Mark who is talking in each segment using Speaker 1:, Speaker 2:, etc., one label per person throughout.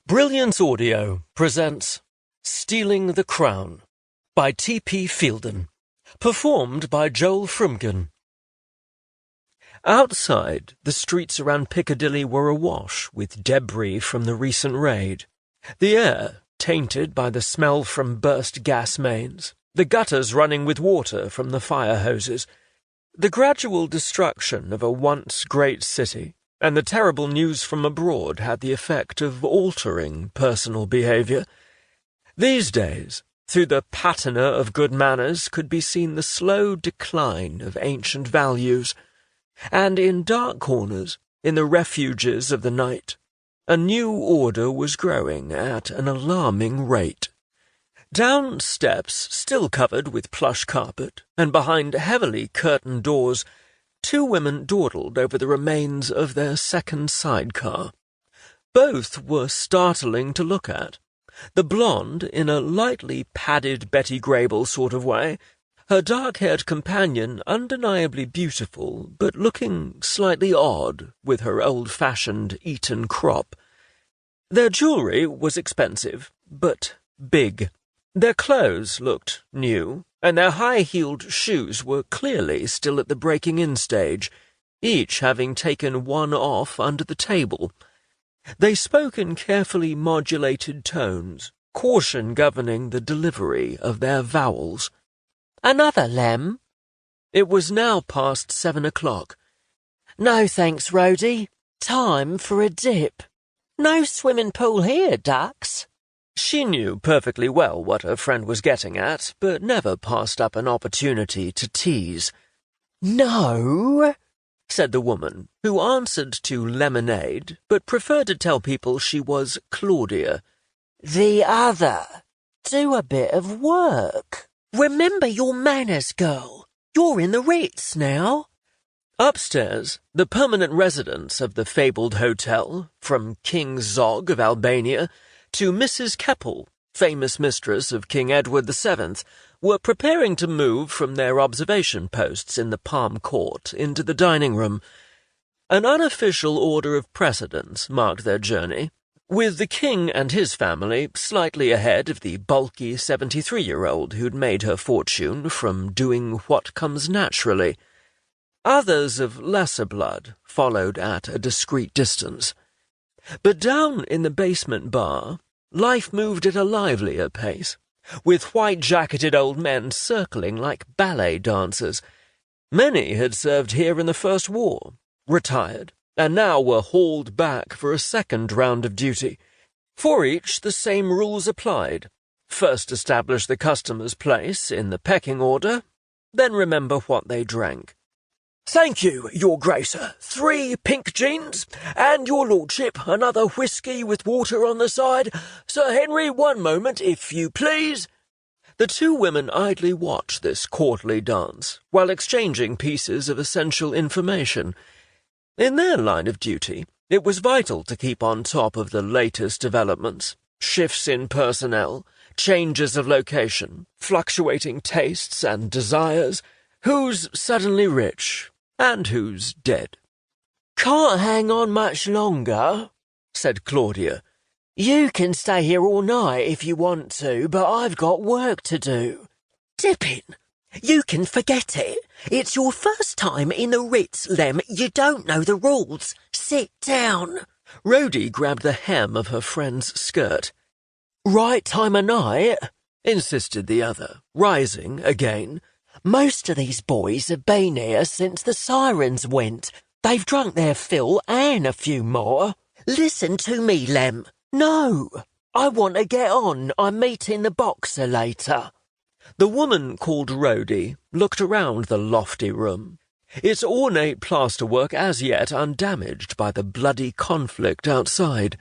Speaker 1: Brilliance Audio presents Stealing the Crown by T.P. Fielden, performed by Joel Frumkin. Outside, the streets around Piccadilly were awash with debris from the recent raid. The air, tainted by the smell from burst gas mains, the gutters running with water from the fire hoses, the gradual destruction of a once great city, and the terrible news from abroad had the effect of altering personal behaviour. These days, through the patina of good manners could be seen the slow decline of ancient values, and in dark corners, in the refuges of the night, a new order was growing at an alarming rate. Down steps still covered with plush carpet, and behind heavily curtained doors, two women dawdled over the remains of their second sidecar. Both were startling to look at. The blonde, in a lightly padded Betty Grable sort of way, her dark-haired companion undeniably beautiful, but looking slightly odd with her old-fashioned Eton crop. Their jewellery was expensive, but big. Their clothes looked new, and their high-heeled shoes were clearly still at the breaking-in stage, each having taken one off under the table. They spoke in carefully modulated tones, caution governing the delivery of their vowels. "Another, Lem?" It was now past 7 o'clock. "No thanks, Rodie. Time for a dip." "No swimming pool here, ducks." She knew perfectly well what her friend was getting at, but never passed up an opportunity to tease. "No," said the woman, who answered to lemonade, but preferred to tell people she was Claudia. "The other. Do a bit of work. Remember your manners, girl. You're in the Ritz now." Upstairs, the permanent residents of the fabled hotel, from King Zog of Albania to Mrs. Keppel, famous mistress of King Edward VII, were preparing to move from their observation posts in the Palm Court into the dining room. An unofficial order of precedence marked their journey, with the king and his family slightly ahead of the bulky 73-year-old who'd made her fortune from doing what comes naturally. Others of lesser blood followed at a discreet distance. But down in the basement bar, life moved at a livelier pace, with white-jacketed old men circling like ballet dancers. Many had served here in the First War, retired, and now were hauled back for a second round of duty. For each, the same rules applied. First establish the customer's place in the pecking order, then remember what they drank. "Thank you, Your Grace. 3 pink jeans, and your lordship another whisky with water on the side. Sir Henry, one moment, if you please." The two women idly watched this courtly dance, while exchanging pieces of essential information. In their line of duty, it was vital to keep on top of the latest developments, shifts in personnel, changes of location, fluctuating tastes and desires, who's suddenly rich, and who's dead. "Can't hang on much longer," said Claudia. "You can stay here all night if you want to, but I've got work to do." "Dippin', you can forget it. It's your first time in the Ritz, Lem. You don't know the rules. Sit down." Rodie grabbed the hem of her friend's skirt. "Right time of night?" insisted the other, rising again. "Most of these boys have been here since the sirens went. They've drunk their fill and a few more. Listen to me, Lem. No, I want to get on. I'm meeting the boxer later." The woman called Rodie looked around the lofty room, its ornate plasterwork as yet undamaged by the bloody conflict outside.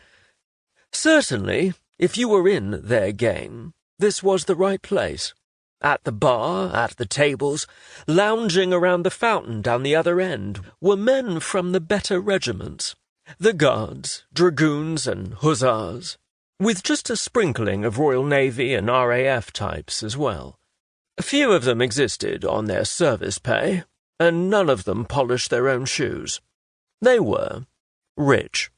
Speaker 1: Certainly, if you were in their game, this was the right place. At the bar, at the tables, lounging around the fountain down the other end, were men from the better regiments, the Guards, Dragoons and Hussars, with just a sprinkling of Royal Navy and RAF types as well. Few of them existed on their service pay, and none of them polished their own shoes. They were rich.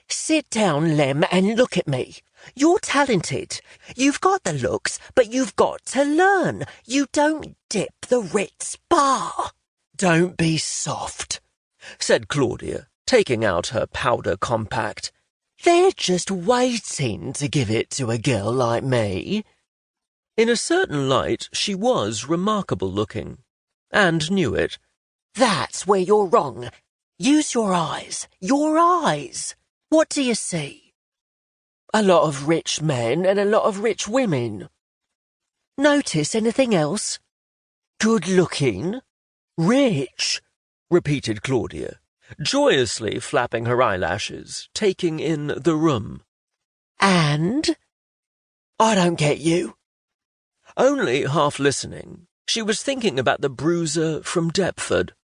Speaker 2: Sit down, Lem, and look at me. You're talented. You've got the looks, but you've got to learn. You don't dip the Ritz bar.
Speaker 1: Don't be soft, said Claudia, taking out her powder compact.
Speaker 2: They're just waiting to give it to a girl like me.
Speaker 1: In a certain light, she was remarkable looking, and knew it.
Speaker 2: That's where you're wrong. Use your eyes. Your eyes. What do you see?
Speaker 1: A lot of rich men and a lot of rich women.
Speaker 2: Notice anything else?
Speaker 1: Good looking. Rich, repeated Claudia, joyously flapping her eyelashes, taking in the room.
Speaker 2: And?
Speaker 1: I don't get you. Only half listening, she was thinking about the bruiser from Deptford.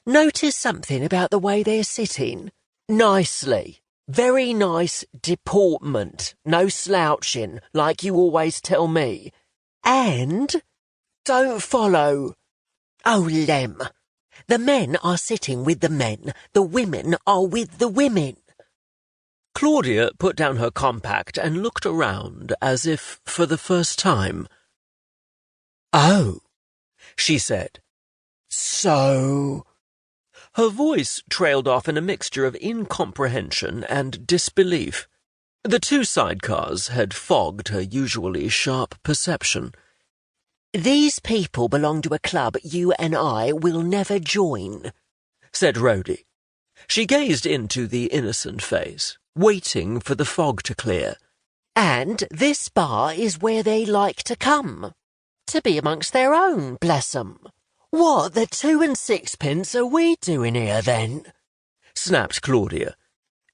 Speaker 2: Notice something about the way they're sitting?
Speaker 1: Nicely. Very nice deportment. No slouching, like you always tell me.
Speaker 2: And?
Speaker 1: Don't follow.
Speaker 2: Oh, Lem. The men are sitting with the men. The women are with the women.
Speaker 1: Claudia put down her compact and looked around as if for the first time.
Speaker 2: Oh,
Speaker 1: she said. So... Her voice trailed off in a mixture of incomprehension and disbelief. The two sidecars had fogged her usually sharp perception.
Speaker 2: These people belong to a club you and I will never join,
Speaker 1: said Rodie. She gazed into the innocent face, waiting for the fog to clear.
Speaker 2: And this bar is where they like to come. To be amongst their own, bless 'em.
Speaker 1: What the 2 and 6pence are we doing here, then? Snapped Claudia.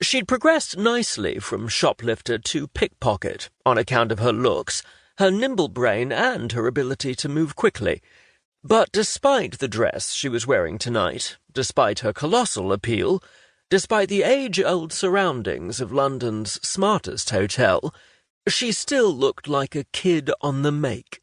Speaker 1: She'd progressed nicely from shoplifter to pickpocket on account of her looks, her nimble brain and her ability to move quickly. But despite the dress she was wearing tonight, despite her colossal appeal, despite the age-old surroundings of London's smartest hotel, she still looked like a kid on the make.